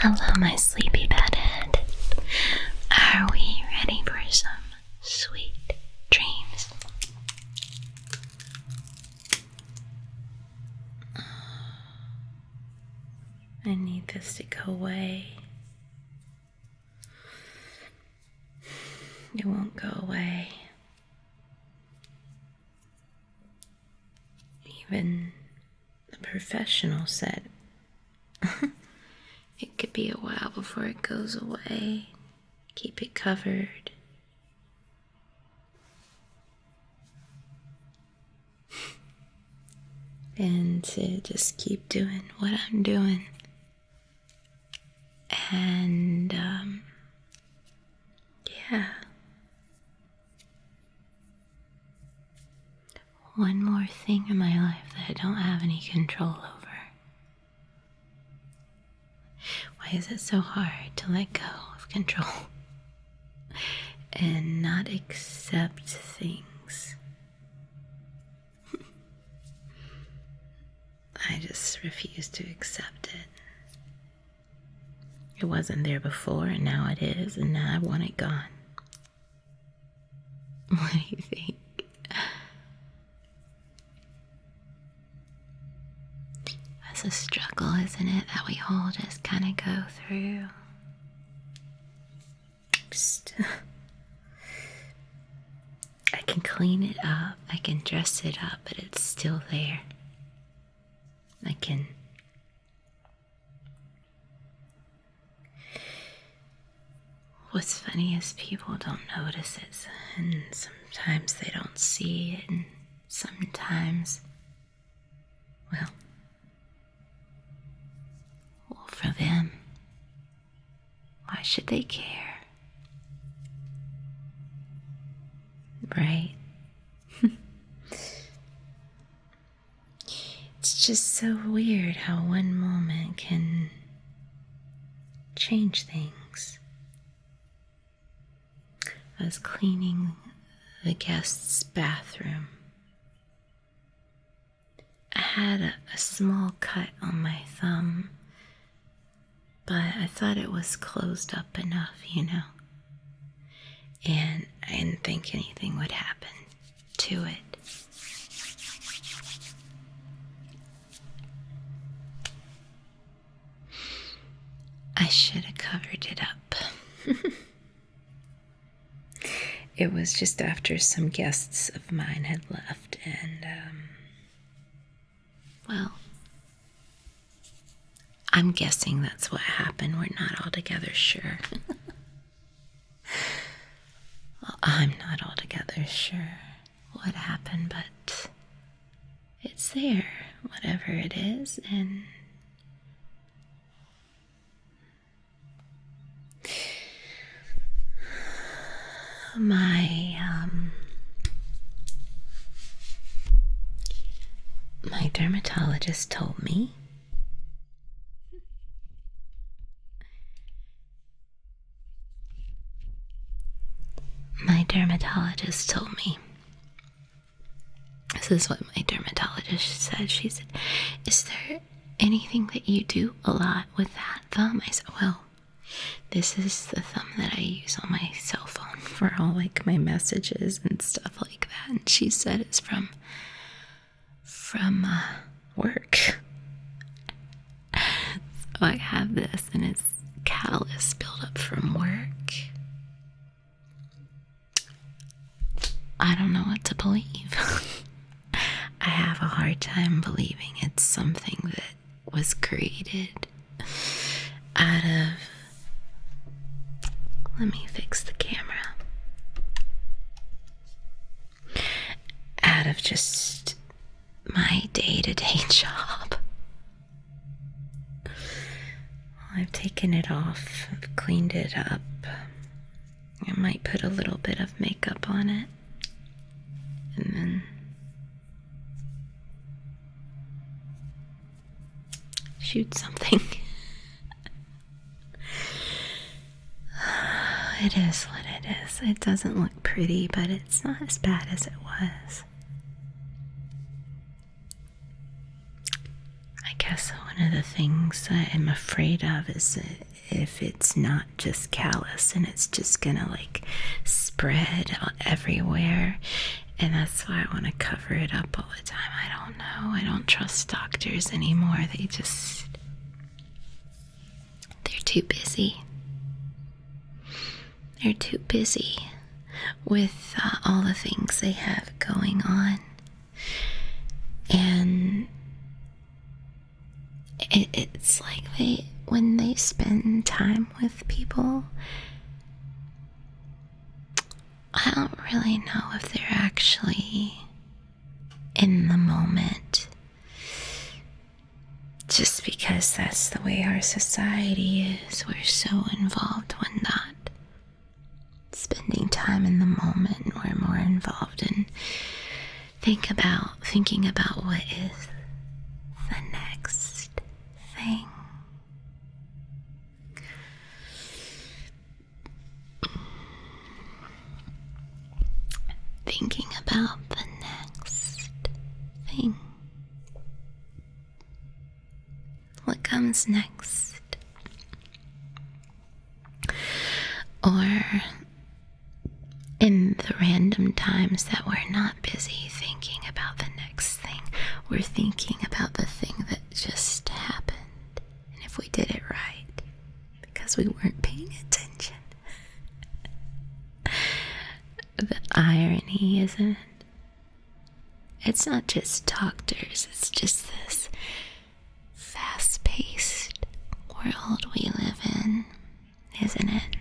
Hello, my sleepy bedhead. Are we ready for some sweet dreams? I need this to go away. It won't go away. Even the professional said it could be a while before it goes away. Keep it covered. And to just keep doing what I'm doing. And, yeah. One more thing in my life that I don't have any control over. Why is it so hard to let go of control and not accept things? I just refuse to accept it. It wasn't there before, and now it is, and now I want it gone. What do you think? It's a struggle, isn't it, that we all just kind of go through. I can clean it up, I can dress it up, but it's still there. What's funny is people don't notice it, and sometimes they don't see it, and sometimes, well, for them, why should they care? Right? It's just so weird how one moment can change things. I was cleaning the guest's bathroom. I had a small cut on my thumb, but I thought it was closed up enough, and I didn't think anything would happen to it. I should have covered it up. It was just after some guests of mine had left, and, well, I'm guessing that's what happened. We're not altogether sure. Well, I'm not altogether sure what happened, but it's there, whatever it is, and my dermatologist told me this is what my dermatologist said. She said, is there anything that you do a lot with that thumb? I said, well, this is the thumb that I use on my cell phone for all like my messages and stuff like that. And she said it's from work. So I have this, and it's callus built up from work. I don't know what to believe. I have a hard time believing it's something that was created out of, let me fix the camera, out of just my day-to-day job. I've taken it off, I've cleaned it up. I might put a little bit of makeup on it, and then shoot something. It is what it is. It doesn't look pretty, but it's not as bad as it was. I guess one of the things that I'm afraid of is if it's not just callus and it's just gonna like spread everywhere. And that's why I want to cover it up all the time. I don't know. I don't trust doctors anymore. They're too busy. They're too busy with all the things they have going on. And it's like when they spend time with people, I don't really know if they're actually in the moment. Just because that's the way our society is. We're so involved when not spending time in the moment. We're more involved in thinking about what is the next thing. Thinking about the next thing. What comes next? Or in the random times that we're not busy thinking about the next thing, we're thinking about the thing that just happened. And if we did it right, because we weren't paying attention. The irony, isn't it? It's not just doctors, it's just this fast-paced world we live in, isn't it?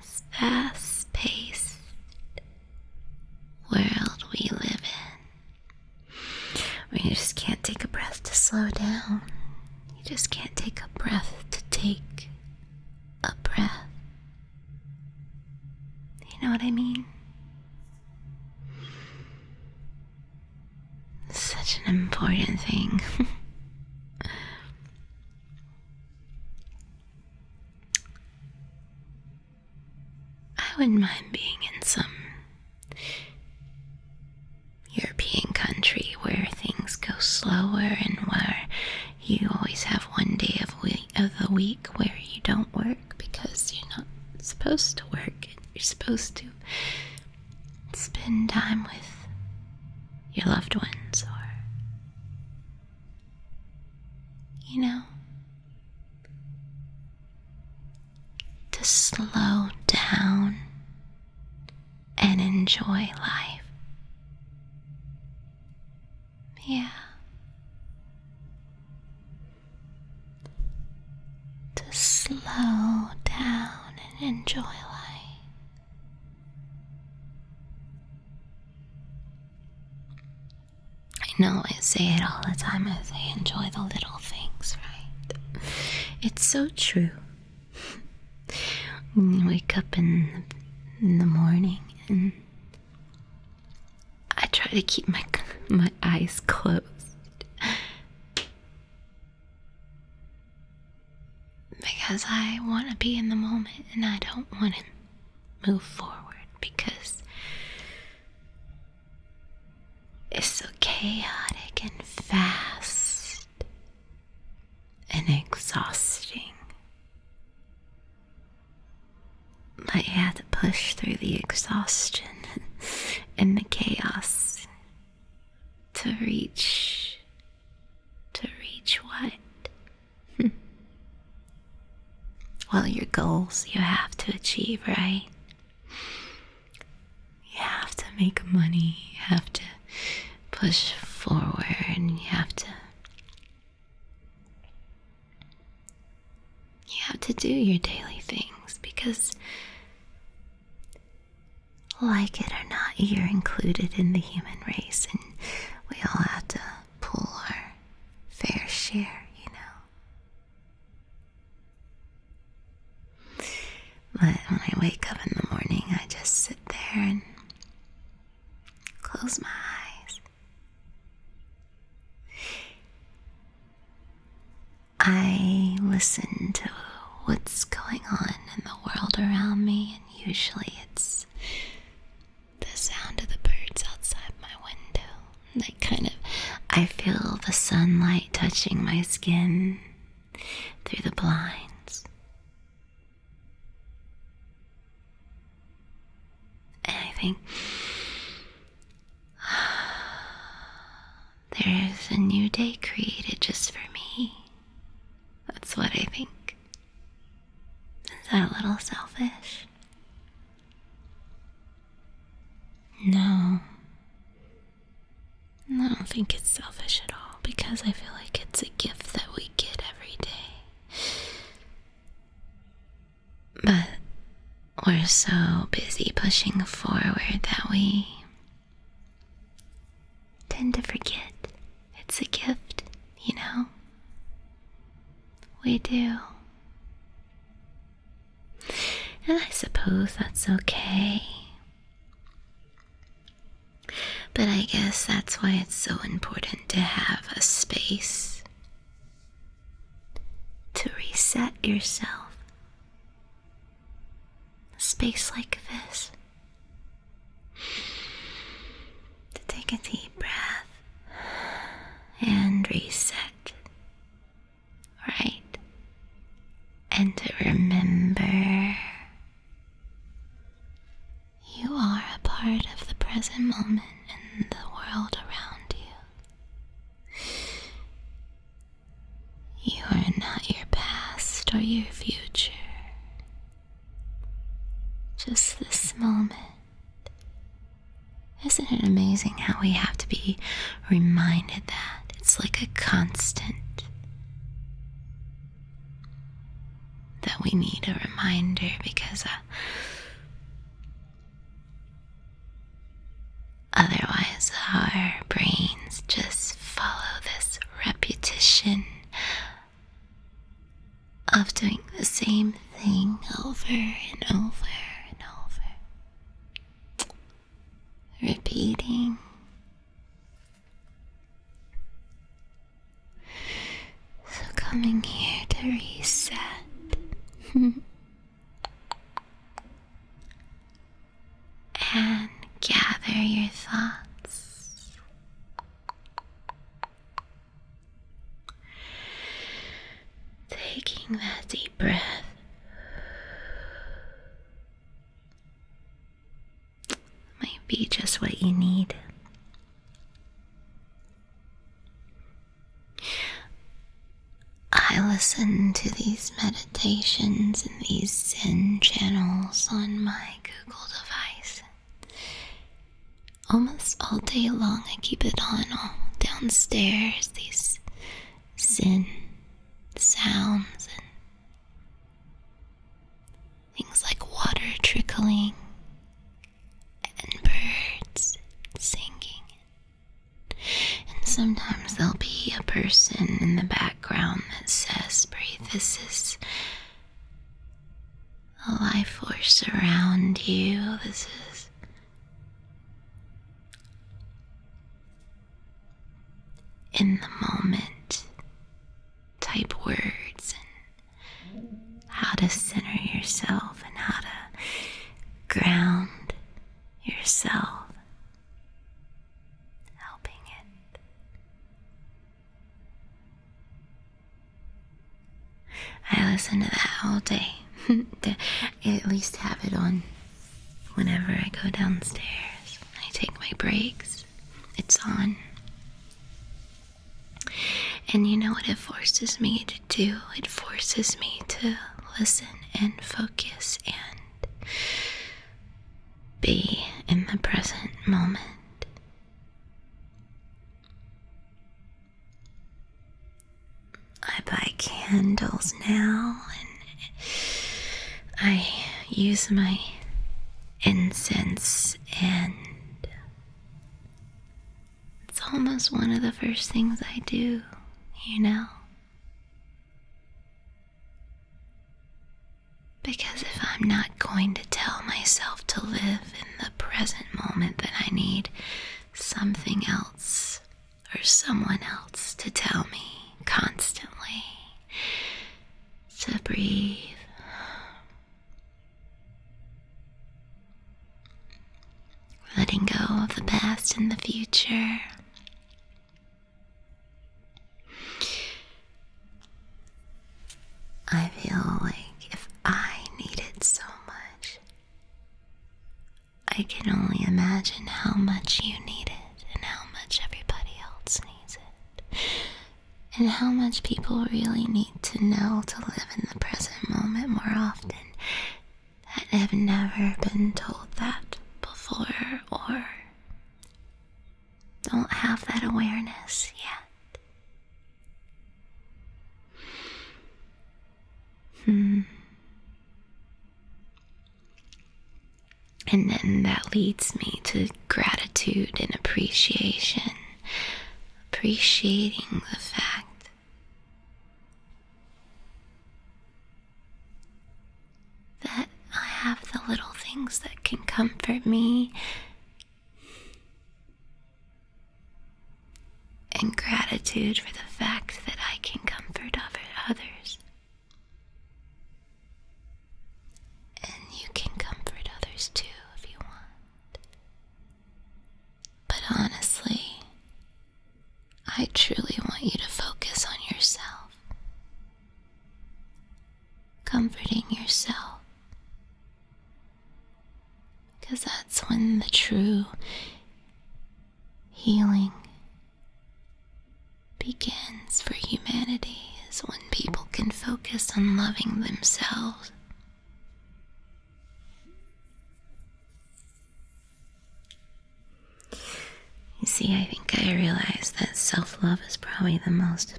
This fast-paced world we live in, where you just can't take a breath to slow down. You just can't take a breath to take a breath. You know what I mean? It's such an important thing. I wouldn't mind being in some European country where things go slower and where you always have one day of the week where you don't work because you're not supposed to work. You're supposed to spend time with your loved ones, or, you know, to slow down and enjoy life. Yeah. To slow down and enjoy life. I know I say it all the time, I say enjoy the little things, right? It's so true. When you wake up in the morning and I try to keep my eyes closed because I want to be in the moment and I don't want to move forward because it's so chaotic and fast and exhausting. But you have to push through the exhaustion and the chaos to reach what? Well, your goals you have to achieve, right? You have to make money, you have to push forward, and you have to do your daily things because, like it or not, you're included in the human race and we all have to pull our fair share, you know. But when I wake up in the morning, I just sit there and close my eyes. I listen to what's going on in the world around me, and usually it's the sound of the birds outside my window. I feel the sunlight touching my skin through the blinds. And I think there's a new day created just for me. That's what I think. Is that a little selfish? No. I don't think it's selfish at all, because I feel like it's a gift that we get every day. But we're so busy pushing forward that we tend to forget it's a gift, you know? We do. And I suppose that's okay. But I guess that's why it's so important to have a space to reset yourself. A space like this. To take a deep breath and reset. Right? And to remember you are a part of the present moment and the world around you. You are not your past or your future. Just this moment. Isn't it amazing how we have to be reminded that? It's like a constant. That we need a reminder, because otherwise our brains just follow this repetition of doing the same thing over and over and over. Repeating. So coming here to reset. And gather your thoughts. Taking that deep breath. Might be just what you need. I listen to these meditations and these Zen channels on my Google device. Almost all day long I keep it on all downstairs, these Zen sounds and things like water trickling and birds singing. And sometimes there'll be a person in the background that says, breathe, this is a life force around you, this is in the moment type words, and how to center yourself and how to ground yourself. I listen to that all day. I at least have it on whenever I go downstairs. I take my breaks. It's on. And you know what it forces me to do? It forces me to listen and focus and be in the present moment. I buy candles now, and I use my incense, and it's almost one of the first things I do, you know? Because if I'm not going to tell myself to live in the present moment, then I need something else or someone else to tell me constantly to breathe. Letting go of the past and the future. I feel like if I need it so much, I can only imagine how much you need it and how much everybody else needs it. And how much people really need to know to live in the present moment more often that have never been told that before or don't have that awareness yet. And then that leads me to gratitude and appreciation. Appreciating the fact that I have the little things that can comfort me, and gratitude for the fact that I can comfort others. And you can comfort others too if you want. But honestly, I truly want you to focus on yourself. Comforting yourself. Because that's when the true healing begins for humanity, is when people can focus on loving themselves. You see, I think I realized that self-love is probably the most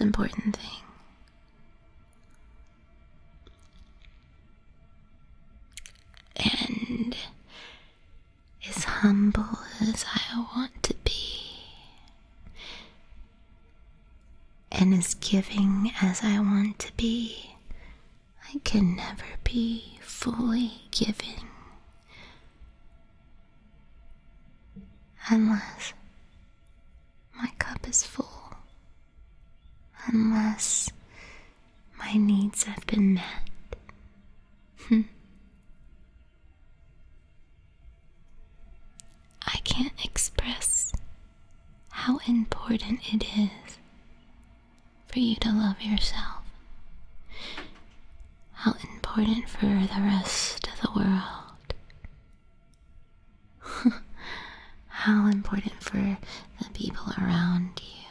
important thing. And as humble as I want to be, and as giving as I want to be, I can never be fully giving unless my cup is full, unless my needs have been met. I can't express how important it is for you to love yourself, how important for the rest of the world, how important for the people around you.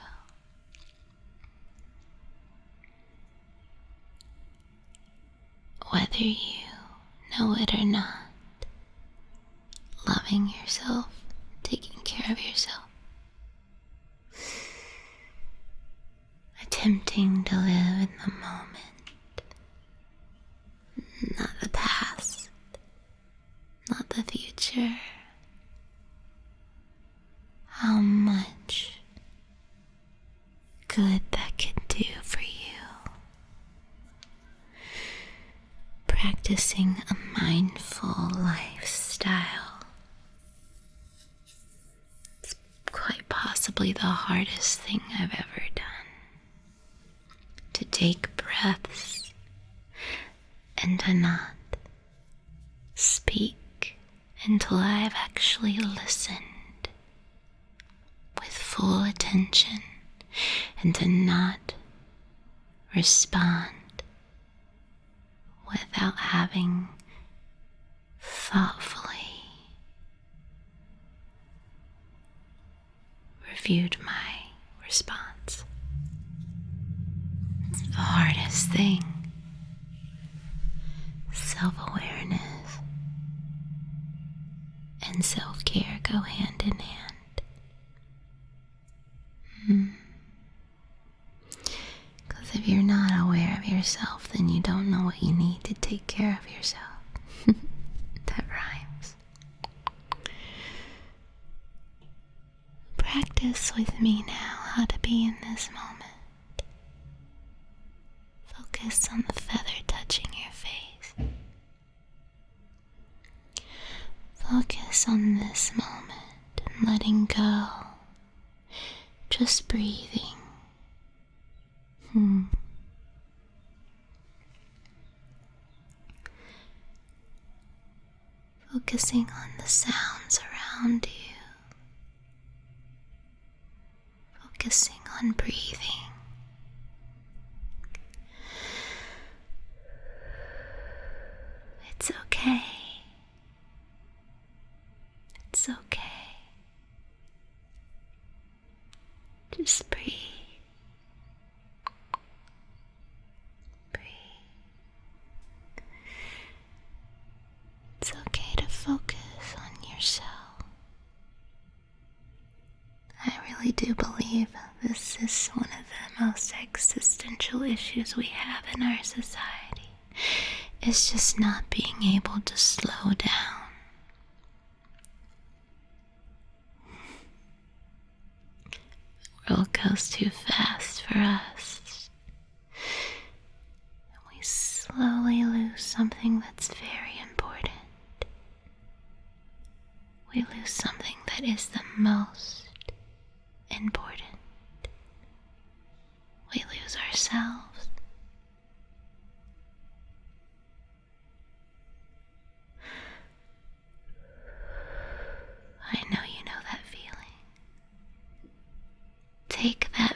Whether you know it or not, loving yourself, taking care of yourself, attempting to live in the moment, not the past, not the future. How much good that can do for you. Practicing a mindful lifestyle. It's quite possibly the hardest thing I've ever done. To take breaths and to not speak until I've actually listened with full attention, and to not respond without having thoughtfully reviewed my response. It's the hardest thing. Self-awareness and self-care go hand in hand. Because if you're not aware of yourself, then you don't know what you need to take care of yourself. That rhymes. Practice with me now how to be in this moment. Focus on the feather touching your face. Focus on this moment and letting go. Just breathing. Focusing on the sounds around you. Focusing on breathing. okay. It's okay. Just breathe. Breathe. It's okay to focus on yourself. I really do believe this is one of the most existential issues we have in our society. It's just not being able to slow down. The world goes too fast for us. And we slowly lose something that's very important. We lose something that is the most important. We lose ourselves. I know you know that feeling. Take that